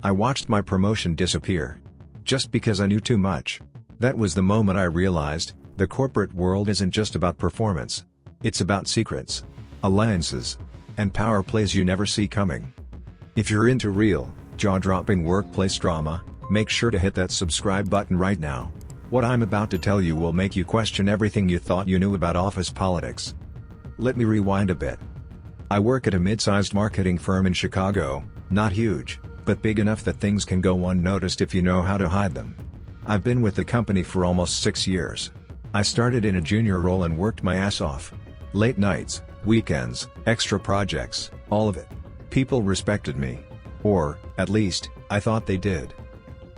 I watched my promotion disappear. Just because I knew too much. That was the moment I realized, the corporate world isn't just about performance. It's about secrets, alliances, and power plays you never see coming. If you're into real, jaw-dropping workplace drama, make sure to hit that subscribe button right now. What I'm about to tell you will make you question everything you thought you knew about office politics. Let me rewind a bit. I work at a mid-sized marketing firm in Chicago, not huge, but big enough that things can go unnoticed if you know how to hide them. I've been with the company for almost 6 years. I started in a junior role and worked my ass off. Late nights, weekends, extra projects, all of it. People respected me. Or, at least, I thought they did.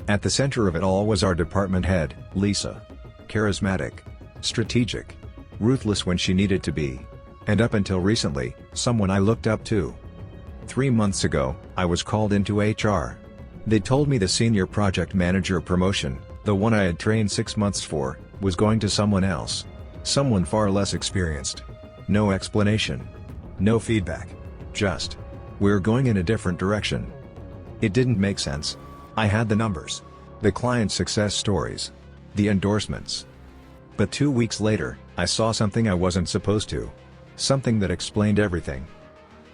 At the center of it all was our department head, Lisa. Charismatic, strategic, ruthless when she needed to be. And up until recently, someone I looked up to. 3 months ago, I was called into HR. They told me the senior project manager promotion, the one I had trained 6 months for, was going to someone else. Someone far less experienced. No explanation. No feedback. Just, we're going in a different direction. It didn't make sense. I had the numbers, the client success stories, the endorsements. But 2 weeks later, I saw something I wasn't supposed to. Something that explained everything.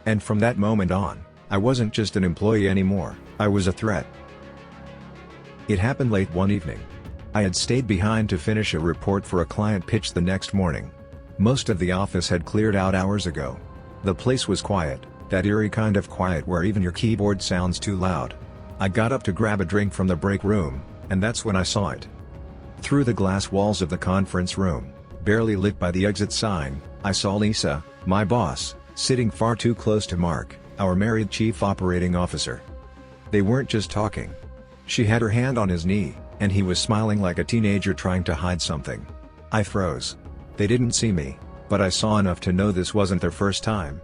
And from that moment on, I wasn't just an employee anymore, I was a threat. It happened late one evening. I had stayed behind to finish a report for a client pitch the next morning. Most of the office had cleared out hours ago. The place was quiet, that eerie kind of quiet where even your keyboard sounds too loud. I got up to grab a drink from the break room, and that's when I saw it. Through the glass walls of the conference room, barely lit by the exit sign, I saw Lisa, my boss, sitting far too close to Mark, our married chief operating officer. They weren't just talking. She had her hand on his knee, and he was smiling like a teenager trying to hide something. I froze. They didn't see me, but I saw enough to know this wasn't their first time.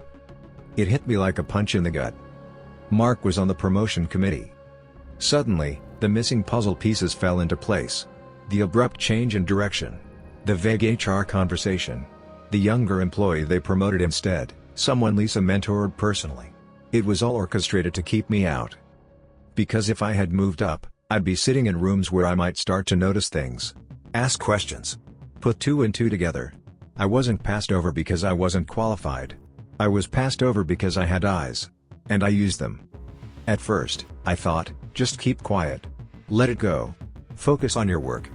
It hit me like a punch in the gut. Mark was on the promotion committee. Suddenly, the missing puzzle pieces fell into place. The abrupt change in direction. The vague HR conversation. The younger employee they promoted instead, someone Lisa mentored personally. It was all orchestrated to keep me out. Because if I had moved up, I'd be sitting in rooms where I might start to notice things. Ask questions. Put 2 and 2 together. I wasn't passed over because I wasn't qualified. I was passed over because I had eyes. And I used them. At first, I thought, just keep quiet. Let it go. Focus on your work.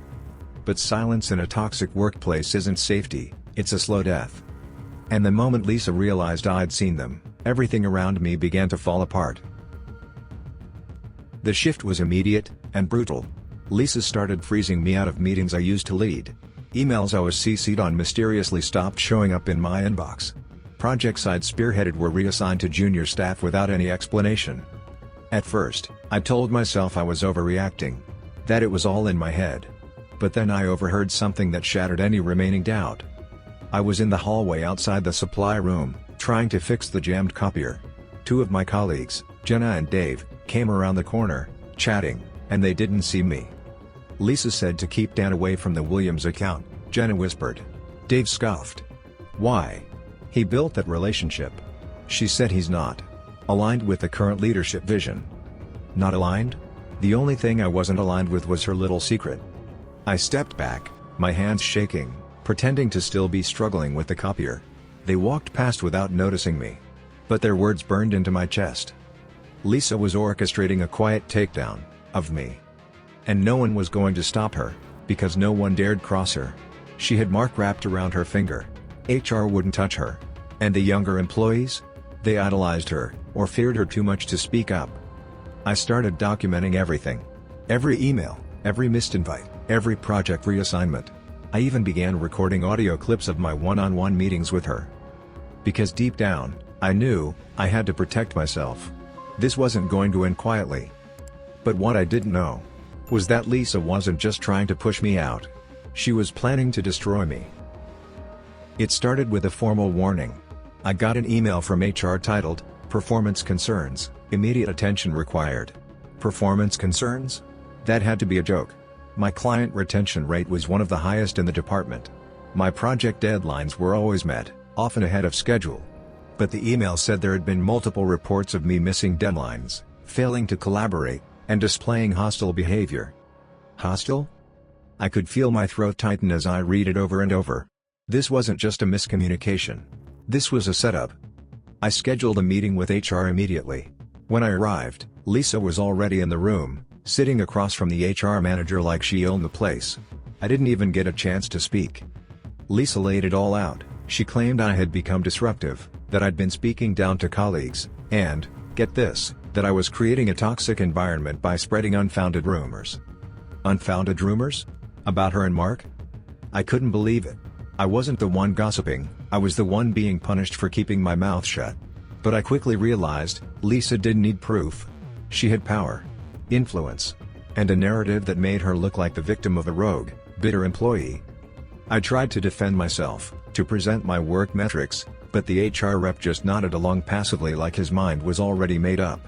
But silence in a toxic workplace isn't safety, it's a slow death. And the moment Lisa realized I'd seen them, everything around me began to fall apart. The shift was immediate, and brutal. Lisa started freezing me out of meetings I used to lead. Emails I was CC'd on mysteriously stopped showing up in my inbox. Projects I'd spearheaded were reassigned to junior staff without any explanation. At first, I told myself I was overreacting. That it was all in my head. But then I overheard something that shattered any remaining doubt. I was in the hallway outside the supply room, trying to fix the jammed copier. 2 of my colleagues, Jenna and Dave, came around the corner, chatting, and they didn't see me. Lisa said to keep Dan away from the Williams account, Jenna whispered. Dave scoffed. Why? He built that relationship. She said he's not aligned with the current leadership vision. Not aligned? The only thing I wasn't aligned with was her little secret. I stepped back, my hands shaking, pretending to still be struggling with the copier. They walked past without noticing me. But their words burned into my chest. Lisa was orchestrating a quiet takedown of me. And no one was going to stop her, because no one dared cross her. She had Mark wrapped around her finger. HR wouldn't touch her. And the younger employees? They idolized her, or feared her too much to speak up. I started documenting everything. Every email, every missed invite, every project reassignment. I even began recording audio clips of my one-on-one meetings with her. Because deep down, I knew, I had to protect myself. This wasn't going to end quietly. But what I didn't know was that Lisa wasn't just trying to push me out. She was planning to destroy me. It started with a formal warning. I got an email from HR titled, Performance Concerns, Immediate Attention Required. Performance concerns? That had to be a joke. My client retention rate was one of the highest in the department. My project deadlines were always met, often ahead of schedule. But the email said there had been multiple reports of me missing deadlines, failing to collaborate, and displaying hostile behavior. Hostile? I could feel my throat tighten as I read it over and over. This wasn't just a miscommunication. This was a setup. I scheduled a meeting with HR immediately. When I arrived, Lisa was already in the room, sitting across from the HR manager like she owned the place. I didn't even get a chance to speak. Lisa laid it all out. She claimed I had become disruptive, that I'd been speaking down to colleagues, and, get this, that I was creating a toxic environment by spreading unfounded rumors. Unfounded rumors? About her and Mark? I couldn't believe it. I wasn't the one gossiping, I was the one being punished for keeping my mouth shut. But I quickly realized, Lisa didn't need proof. She had power, influence, and a narrative that made her look like the victim of a rogue, bitter employee. I tried to defend myself, to present my work metrics, but the HR rep just nodded along passively like his mind was already made up.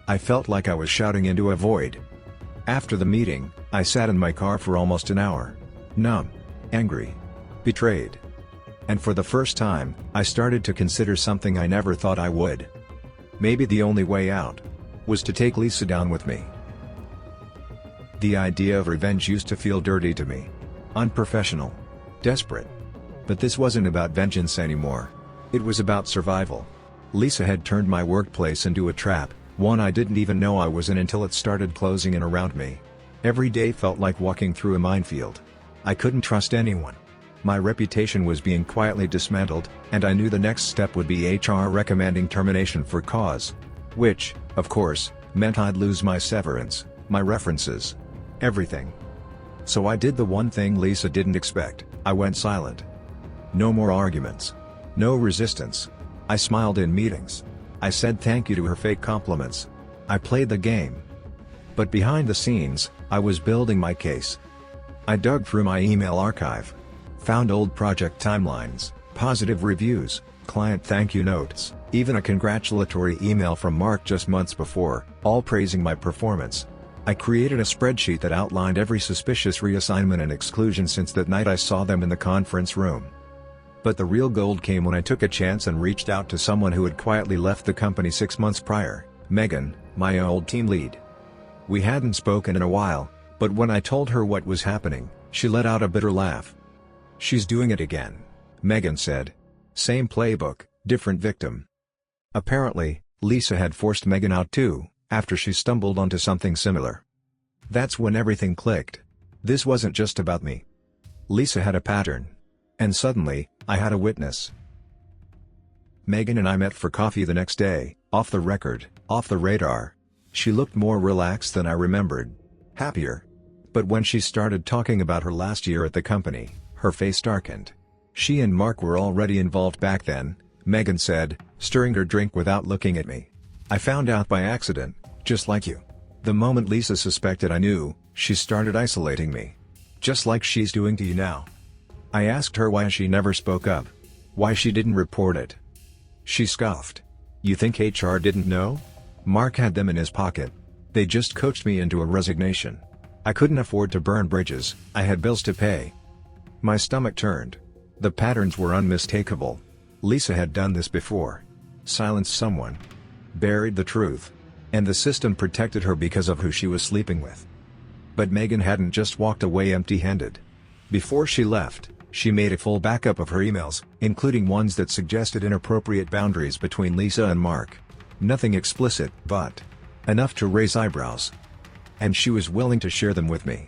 I felt like I was shouting into a void. After the meeting, I sat in my car for almost an hour. Numb, angry, betrayed. And for the first time, I started to consider something I never thought I would. Maybe the only way out was to take Lisa down with me. The idea of revenge used to feel dirty to me. Unprofessional. Desperate. But this wasn't about vengeance anymore. It was about survival. Lisa had turned my workplace into a trap, one I didn't even know I was in until it started closing in around me. Every day felt like walking through a minefield. I couldn't trust anyone. My reputation was being quietly dismantled, and I knew the next step would be HR recommending termination for cause. Which, of course, meant I'd lose my severance, my references. Everything. So I did the one thing Lisa didn't expect. I went silent. No more arguments. No resistance. I smiled in meetings. I said thank you to her fake compliments. I played the game. But behind the scenes, I was building my case. I dug through my email archive. Found old project timelines, positive reviews, client thank you notes, even a congratulatory email from Mark just months before, all praising my performance. I created a spreadsheet that outlined every suspicious reassignment and exclusion since that night I saw them in the conference room. But the real gold came when I took a chance and reached out to someone who had quietly left the company 6 months prior, Megan, my old team lead. We hadn't spoken in a while, but when I told her what was happening, she let out a bitter laugh. "She's doing it again," Megan said. "Same playbook, different victim." Apparently, Lisa had forced Megan out too, after she stumbled onto something similar. That's when everything clicked. This wasn't just about me. Lisa had a pattern. And suddenly, I had a witness. Megan and I met for coffee the next day, off the record, off the radar. She looked more relaxed than I remembered. Happier. But when she started talking about her last year at the company, her face darkened. She and Mark were already involved back then, Megan said, stirring her drink without looking at me. "I found out by accident, just like you. The moment Lisa suspected I knew, she started isolating me. Just like she's doing to you now." I asked her why she never spoke up. Why she didn't report it. She scoffed. "You think HR didn't know? Mark had them in his pocket. They just coached me into a resignation. I couldn't afford to burn bridges, I had bills to pay." My stomach turned. The patterns were unmistakable. Lisa had done this before. Silenced someone. Buried the truth. And the system protected her because of who she was sleeping with. But Megan hadn't just walked away empty-handed. Before she left, she made a full backup of her emails, including ones that suggested inappropriate boundaries between Lisa and Mark. Nothing explicit, but enough to raise eyebrows. And she was willing to share them with me.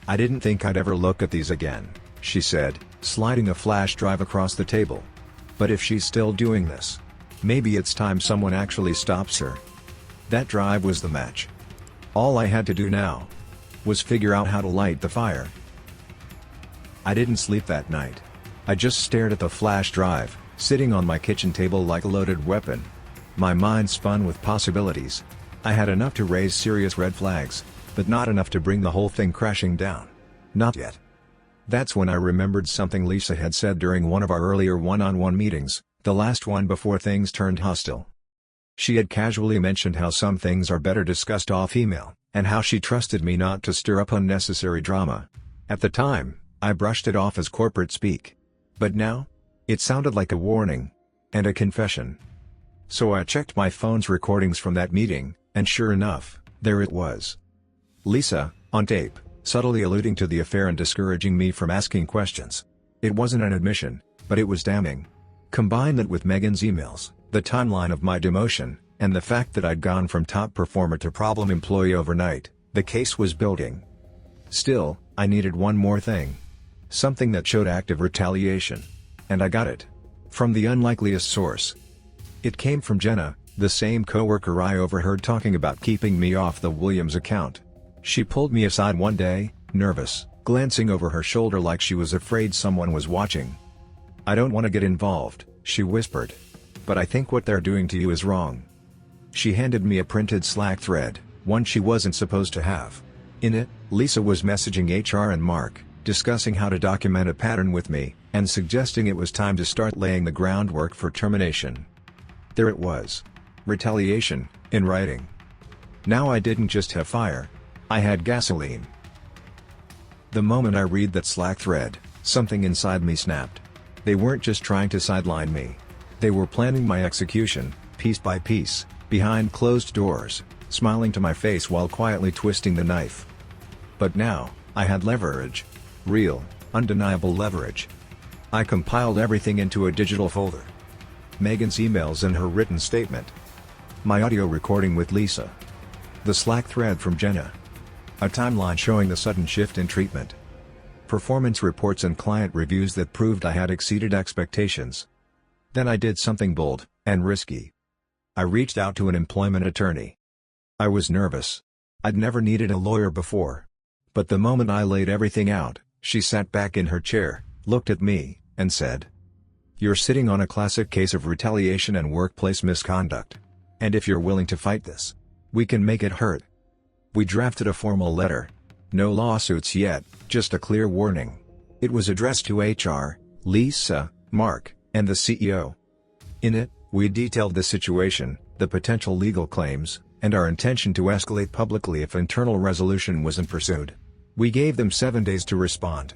"I didn't think I'd ever look at these again," she said, sliding a flash drive across the table. "But if she's still doing this, maybe it's time someone actually stops her." That drive was the match. All I had to do now was figure out how to light the fire. I didn't sleep that night. I just stared at the flash drive, sitting on my kitchen table like a loaded weapon. My mind spun with possibilities. I had enough to raise serious red flags, but not enough to bring the whole thing crashing down. Not yet. That's when I remembered something Lisa had said during one of our earlier one-on-one meetings, the last one before things turned hostile. She had casually mentioned how some things are better discussed off email, and how she trusted me not to stir up unnecessary drama. At the time, I brushed it off as corporate speak. But now? It sounded like a warning. And a confession. So I checked my phone's recordings from that meeting, and sure enough, there it was. Lisa, on tape, subtly alluding to the affair and discouraging me from asking questions. It wasn't an admission, but it was damning. Combine that with Megan's emails, the timeline of my demotion, and the fact that I'd gone from top performer to problem employee overnight, the case was building. Still, I needed one more thing. Something that showed active retaliation. And I got it. From the unlikeliest source. It came from Jenna, the same coworker I overheard talking about keeping me off the Williams account. She pulled me aside one day, nervous, glancing over her shoulder like she was afraid someone was watching. "I don't want to get involved," she whispered. "But I think what they're doing to you is wrong." She handed me a printed Slack thread, one she wasn't supposed to have. In it, Lisa was messaging HR and Mark, discussing how to document a pattern with me, and suggesting it was time to start laying the groundwork for termination. There it was. Retaliation, in writing. Now I didn't just have fire. I had gasoline. The moment I read that Slack thread, something inside me snapped. They weren't just trying to sideline me. They were planning my execution, piece by piece, behind closed doors, smiling to my face while quietly twisting the knife. But now, I had leverage. Real, undeniable leverage. I compiled everything into a digital folder. Megan's emails and her written statement. My audio recording with Lisa. The Slack thread from Jenna. A timeline showing the sudden shift in treatment. Performance reports and client reviews that proved I had exceeded expectations. Then I did something bold, and risky. I reached out to an employment attorney. I was nervous. I'd never needed a lawyer before. But the moment I laid everything out, she sat back in her chair, looked at me, and said, "You're sitting on a classic case of retaliation and workplace misconduct. And if you're willing to fight this, we can make it hurt." We drafted a formal letter. No lawsuits yet, just a clear warning. It was addressed to HR, Lisa, Mark, and the CEO. In it, we detailed the situation, the potential legal claims, and our intention to escalate publicly if internal resolution wasn't pursued. We gave them 7 days to respond.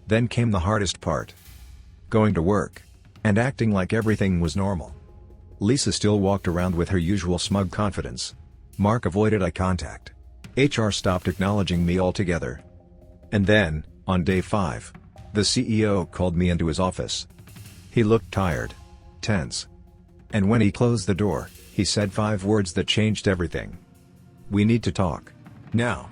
Then came the hardest part. Going to work. And acting like everything was normal. Lisa still walked around with her usual smug confidence. Mark avoided eye contact. HR stopped acknowledging me altogether. And then, on day 5, the CEO called me into his office. He looked tired. Tense. And when he closed the door, he said 5 words that changed everything. "We need to talk. Now."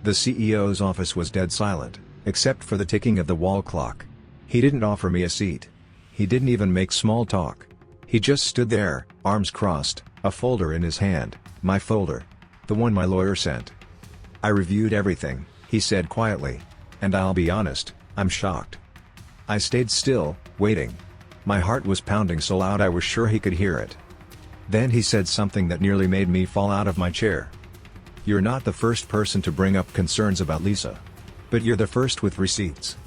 The CEO's office was dead silent, except for the ticking of the wall clock. He didn't offer me a seat. He didn't even make small talk. He just stood there, arms crossed, a folder in his hand, my folder. The one my lawyer sent. "I reviewed everything," he said quietly. "And I'll be honest, I'm shocked." I stayed still, waiting. My heart was pounding so loud I was sure he could hear it. Then he said something that nearly made me fall out of my chair. "You're not the first person to bring up concerns about Lisa. But you're the first with receipts."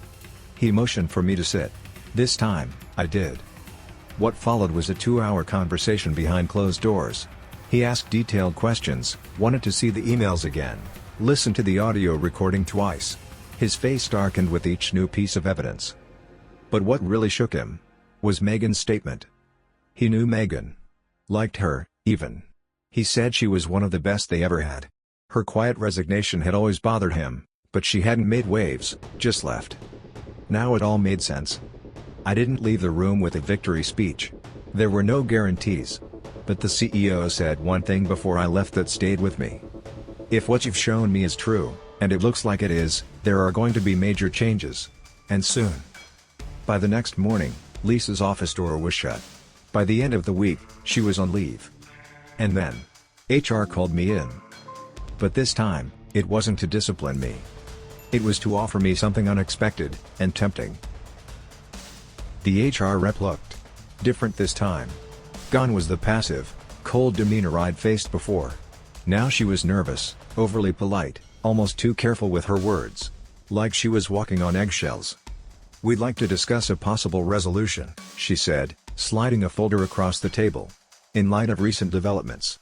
He motioned for me to sit. This time, I did. What followed was a 2-hour conversation behind closed doors. He asked detailed questions, wanted to see the emails again, listened to the audio recording twice. His face darkened with each new piece of evidence. But what really shook him was Megan's statement. He knew Megan. Liked her, even. He said she was one of the best they ever had. Her quiet resignation had always bothered him, but she hadn't made waves, just left. Now it all made sense. I didn't leave the room with a victory speech. There were no guarantees. But the CEO said one thing before I left that stayed with me. "If what you've shown me is true, and it looks like it is, there are going to be major changes. And soon." By the next morning, Lisa's office door was shut. By the end of the week, she was on leave. And then, HR called me in. But this time, it wasn't to discipline me. It was to offer me something unexpected, and tempting. The HR rep looked different this time. Gone was the passive, cold demeanor I'd faced before. Now she was nervous, overly polite, almost too careful with her words. Like she was walking on eggshells. "We'd like to discuss a possible resolution," she said, sliding a folder across the table. "In light of recent developments."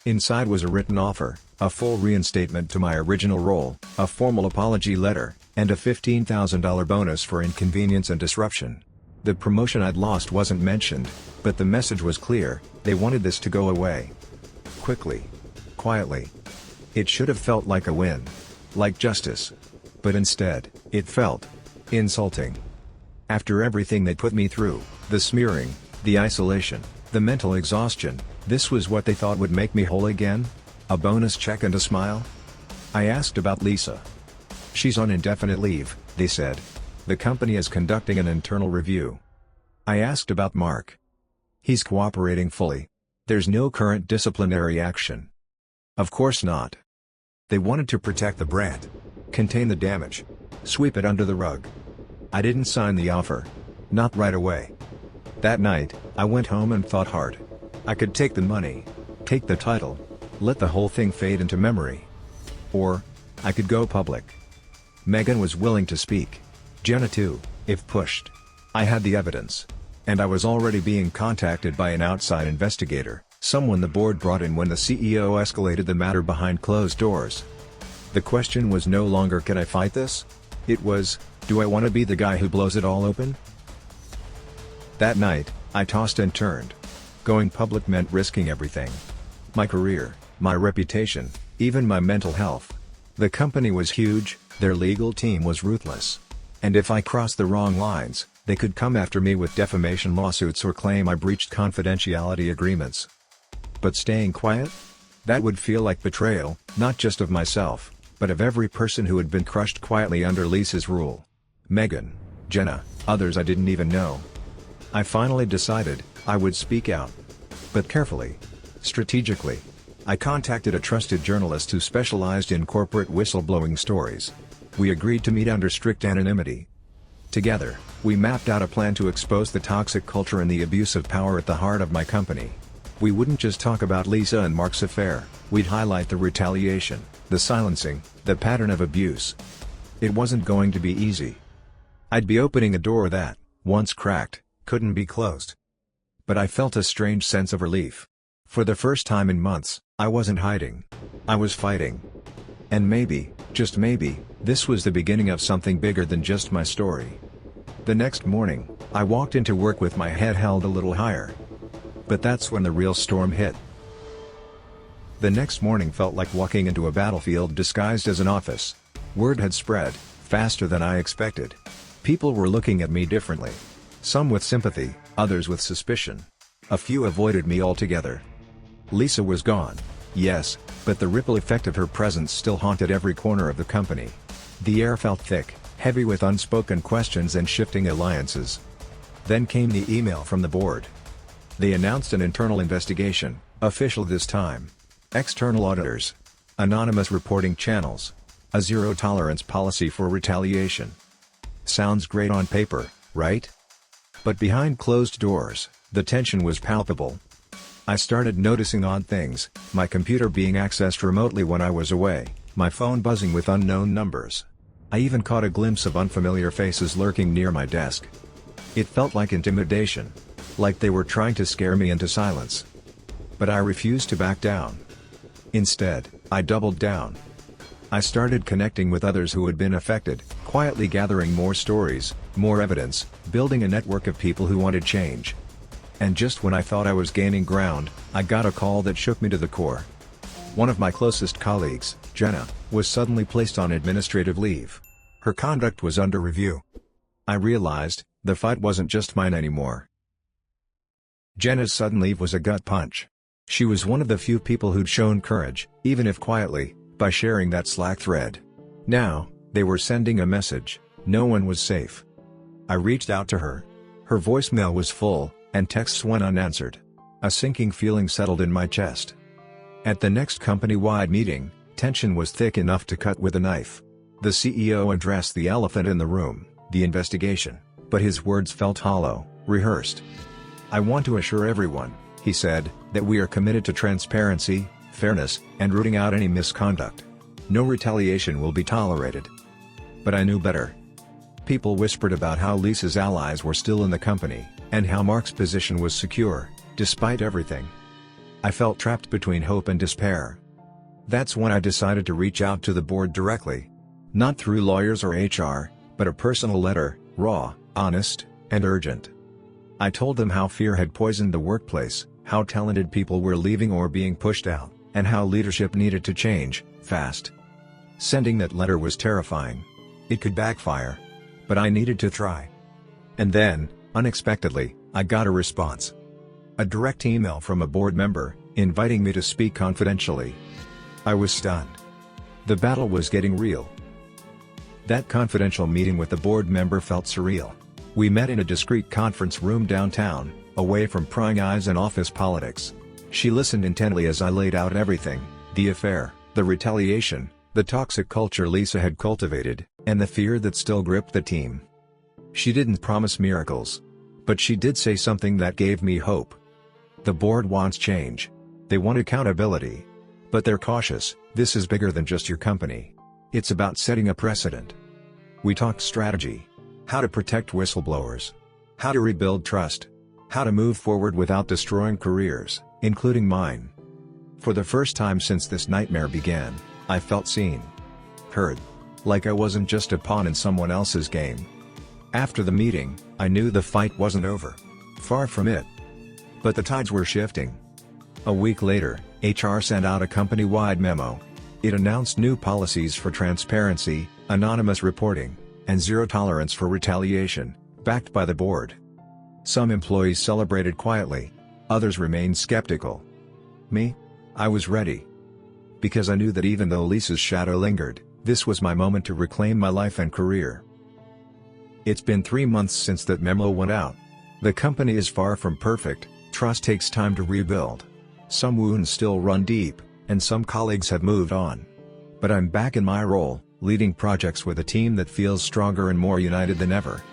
Inside was a written offer, a full reinstatement to my original role, a formal apology letter, and a $15,000 bonus for inconvenience and disruption. The promotion I'd lost wasn't mentioned, but the message was clear: they wanted this to go away. Quickly. Quietly. It should have felt like a win. Like justice. But instead, it felt insulting. After everything they put me through, the smearing, the isolation, the mental exhaustion, this was what they thought would make me whole again? A bonus check and a smile? I asked about Lisa. She's on indefinite leave, they said. The company is conducting an internal review. I asked about Mark. He's cooperating fully. There's no current disciplinary action. Of course not. They wanted to protect the brand. Contain the damage. Sweep it under the rug. I didn't sign the offer. Not right away. That night, I went home and thought hard. I could take the money. Take the title. Let the whole thing fade into memory. Or, I could go public. Megan was willing to speak. Jenna too, if pushed. I had the evidence. And I was already being contacted by an outside investigator, someone the board brought in when the CEO escalated the matter behind closed doors. The question was no longer can I fight this? It was, do I want to be the guy who blows it all open? That night, I tossed and turned. Going public meant risking everything. My career, my reputation, even my mental health. The company was huge, their legal team was ruthless. And if I crossed the wrong lines, they could come after me with defamation lawsuits or claim I breached confidentiality agreements. But staying quiet? That would feel like betrayal, not just of myself, but of every person who had been crushed quietly under Lisa's rule. Megan, Jenna, others I didn't even know. I finally decided, I would speak out. But carefully. Strategically. I contacted a trusted journalist who specialized in corporate whistleblowing stories. We agreed to meet under strict anonymity. Together, we mapped out a plan to expose the toxic culture and the abuse of power at the heart of my company. We wouldn't just talk about Lisa and Mark's affair, we'd highlight the retaliation, the silencing, the pattern of abuse. It wasn't going to be easy. I'd be opening a door that, once cracked, couldn't be closed. But I felt a strange sense of relief. For the first time in months, I wasn't hiding. I was fighting. And maybe, just maybe, this was the beginning of something bigger than just my story. The next morning, I walked into work with my head held a little higher. But that's when the real storm hit. The next morning felt like walking into a battlefield disguised as an office. Word had spread, faster than I expected. People were looking at me differently. Some with sympathy, others with suspicion. A few avoided me altogether. Lisa was gone. Yes, but the ripple effect of her presence still haunted every corner of the company. The air felt thick, heavy with unspoken questions and shifting alliances. Then came the email from the board. They announced an internal investigation, official this time. External auditors. Anonymous reporting channels. A zero-tolerance policy for retaliation. Sounds great on paper, right? But behind closed doors, the tension was palpable. I started noticing odd things, my computer being accessed remotely when I was away, my phone buzzing with unknown numbers. I even caught a glimpse of unfamiliar faces lurking near my desk. It felt like intimidation. Like they were trying to scare me into silence. But I refused to back down. Instead, I doubled down. I started connecting with others who had been affected, quietly gathering more stories, more evidence, building a network of people who wanted change. And just when I thought I was gaining ground, I got a call that shook me to the core. One of my closest colleagues, Jenna, was suddenly placed on administrative leave. Her conduct was under review. I realized, the fight wasn't just mine anymore. Jenna's sudden leave was a gut punch. She was one of the few people who'd shown courage, even if quietly, by sharing that Slack thread. Now, they were sending a message: no one was safe. I reached out to her. Her voicemail was full, and texts went unanswered. A sinking feeling settled in my chest. At the next company-wide meeting, tension was thick enough to cut with a knife. The CEO addressed the elephant in the room, the investigation, but his words felt hollow, rehearsed. "I want to assure everyone," he said, "that we are committed to transparency, fairness, and rooting out any misconduct. No retaliation will be tolerated." But I knew better. People whispered about how Lisa's allies were still in the company, and how Mark's position was secure, despite everything. I felt trapped between hope and despair. That's when I decided to reach out to the board directly. Not through lawyers or HR, but a personal letter, raw, honest, and urgent. I told them how fear had poisoned the workplace, how talented people were leaving or being pushed out, and how leadership needed to change, fast. Sending that letter was terrifying. It could backfire. But I needed to try. And then, unexpectedly, I got a response. A direct email from a board member, inviting me to speak confidentially. I was stunned. The battle was getting real. That confidential meeting with the board member felt surreal. We met in a discreet conference room downtown, away from prying eyes and office politics. She listened intently as I laid out everything, the affair, the retaliation, the toxic culture Lisa had cultivated, and the fear that still gripped the team. She didn't promise miracles. But she did say something that gave me hope. The board wants change. They want accountability. But they're cautious. This is bigger than just your company. It's about setting a precedent. We talked strategy. How to protect whistleblowers. How to rebuild trust. How to move forward without destroying careers, including mine. For the first time since this nightmare began, I felt seen. Heard. Like I wasn't just a pawn in someone else's game. After the meeting, I knew the fight wasn't over. Far from it. But the tides were shifting. A week later, HR sent out a company-wide memo. It announced new policies for transparency, anonymous reporting, and zero tolerance for retaliation, backed by the board. Some employees celebrated quietly. Others remained skeptical. Me? I was ready. Because I knew that even though Lisa's shadow lingered, this was my moment to reclaim my life and career. It's been 3 months since that memo went out. The company is far from perfect. Trust takes time to rebuild. Some wounds still run deep, and some colleagues have moved on. But I'm back in my role, leading projects with a team that feels stronger and more united than ever.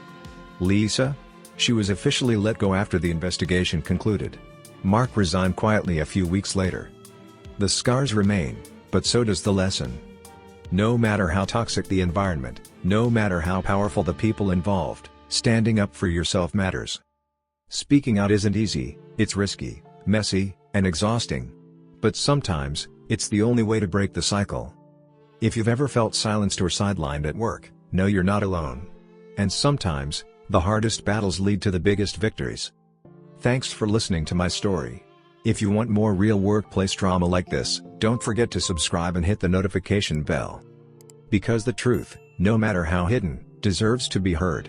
Lisa? She was officially let go after the investigation concluded. Mark resigned quietly a few weeks later. The scars remain, but so does the lesson. No matter how toxic the environment, no matter how powerful the people involved, standing up for yourself matters. Speaking out isn't easy, it's risky, messy, and exhausting. But sometimes, it's the only way to break the cycle. If you've ever felt silenced or sidelined at work, know you're not alone. And sometimes, the hardest battles lead to the biggest victories. Thanks for listening to my story. If you want more real workplace drama like this, don't forget to subscribe and hit the notification bell. Because the truth, no matter how hidden, deserves to be heard.